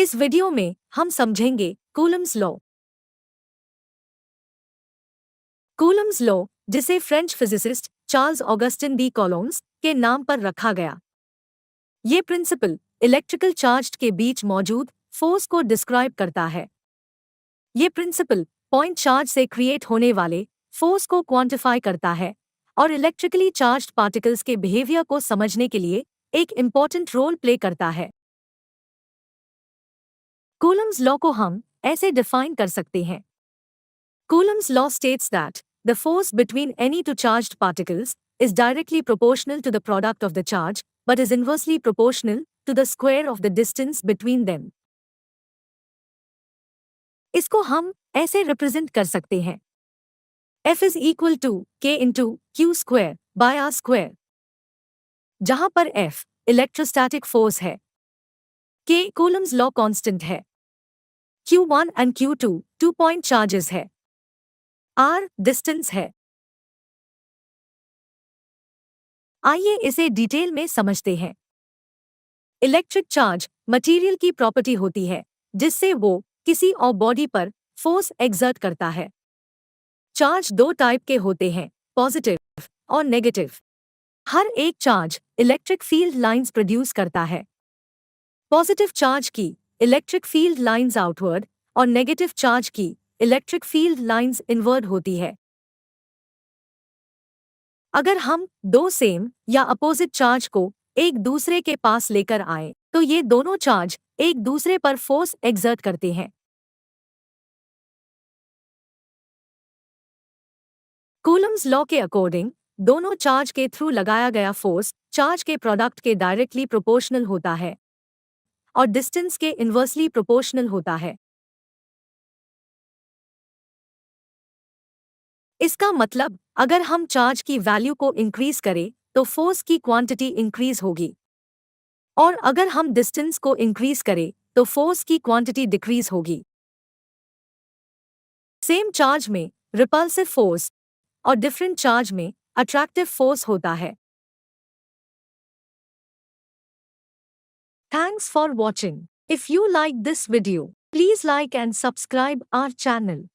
इस वीडियो में हम समझेंगे कूलम्स लॉ। कूलम्स लॉ, जिसे French physicist Charles Augustin de Coulomb's के नाम पर रखा गया, ये प्रिंसिपल इलेक्ट्रिकल चार्ज के बीच मौजूद फोर्स को डिस्क्राइब करता है। ये प्रिंसिपल पॉइंट चार्ज से क्रिएट होने वाले फोर्स को क्वांटिफाई करता है और इलेक्ट्रिकली चार्ज्ड पार्टिकल्स के बिहेवियर को समझने के लिए एक इम्पॉर्टेंट रोल प्ले करता है। कूलम्स लॉ को हम ऐसे डिफाइन कर सकते हैं। Coulomb's law states that the force between any two charged particles is directly proportional to the product of the charge, but is inversely proportional to the square of the distance between them. इसको हम ऐसे represent कर सकते हैं। F is equal to K into Q square by R square, जहां पर F electrostatic force है, K Coulomb's law constant है, Q1 and Q2 2 point charges है, R डिस्टेंस है। आइए इसे डिटेल में समझते हैं। इलेक्ट्रिक चार्ज मटेरियल की प्रॉपर्टी होती है जिससे वो किसी और बॉडी पर फोर्स एक्सर्ट करता है। चार्ज दो टाइप के होते हैं, पॉजिटिव और नेगेटिव। हर एक charge electric field lines produce करता है। पॉजिटिव चार्ज की इलेक्ट्रिक फील्ड लाइंस आउटवर्ड और नेगेटिव चार्ज की इलेक्ट्रिक फील्ड लाइंस इनवर्ड होती है। अगर हम दो सेम या अपोजिट चार्ज को एक दूसरे के पास लेकर आए तो ये दोनों चार्ज एक दूसरे पर फोर्स एक्सर्ट करते हैं। कूलम्स लॉ के अकॉर्डिंग दोनों चार्ज के थ्रू लगाया गया फोर्स चार्ज के प्रोडक्ट के डायरेक्टली प्रोपोर्शनल होता है और डिस्टेंस के इन्वर्सली प्रोपोर्शनल होता है। इसका मतलब अगर हम चार्ज की वैल्यू को इंक्रीज करें तो फोर्स की क्वांटिटी इंक्रीज होगी, और अगर हम डिस्टेंस को इंक्रीज करें तो फोर्स की क्वांटिटी डिक्रीज होगी। सेम चार्ज में रिपल्सिव फोर्स और डिफरेंट चार्ज में अट्रैक्टिव फोर्स होता है। Thanks for watching. If you like this video, please like and subscribe our channel.